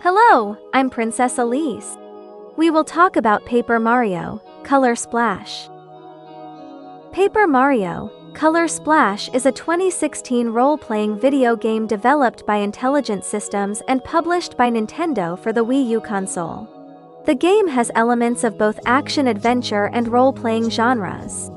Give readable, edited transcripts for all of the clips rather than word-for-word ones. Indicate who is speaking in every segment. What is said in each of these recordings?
Speaker 1: Hello, I'm Princess Elise. We will talk about Paper Mario, Color Splash. Paper Mario, Color Splash is a 2016 role-playing video game developed by Intelligent Systems and published by Nintendo for the Wii U console. The game has elements of both action-adventure and role-playing genres.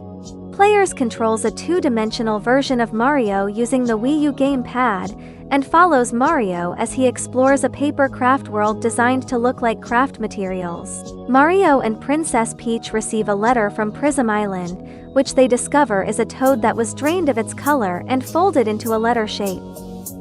Speaker 1: Players controls a two-dimensional version of Mario using the Wii U gamepad, and follows Mario as he explores a paper craft world designed to look like craft materials. Mario and Princess Peach receive a letter from Prism Island, which they discover is a toad that was drained of its color and folded into a letter shape.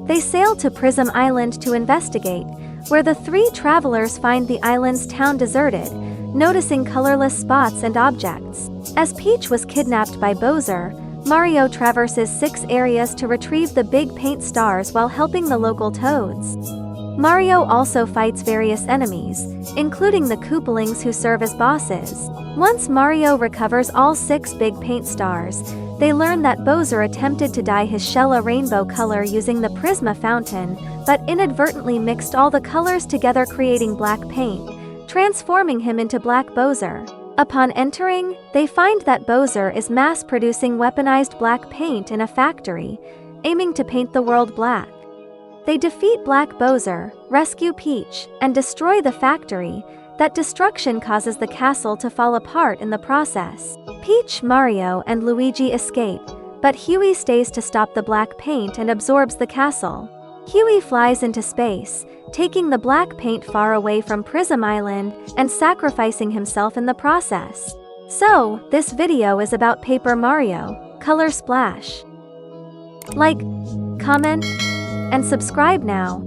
Speaker 1: They sail to Prism Island to investigate, where the three travelers find the island's town deserted, noticing colorless spots and objects. As Peach was kidnapped by Bowser, Mario traverses 6 areas to retrieve the big paint stars while helping the local toads. Mario also fights various enemies, including the Koopalings who serve as bosses. Once Mario recovers all 6 big paint stars, they learn that Bowser attempted to dye his shell a rainbow color using the Prisma fountain, but inadvertently mixed all the colors together, creating black paint, transforming him into Black Bowser. Upon entering, they find that Bowser is mass-producing weaponized black paint in a factory, aiming to paint the world black. They defeat Black Bowser, rescue Peach, and destroy the factory. That destruction causes the castle to fall apart in the process. Peach, Mario, and Luigi escape, but Huey stays to stop the black paint and absorbs the castle. Huey flies into space, taking the black paint far away from Prism Island and sacrificing himself in the process. So, this video is about Paper Mario, Color Splash. Like, comment, and subscribe now.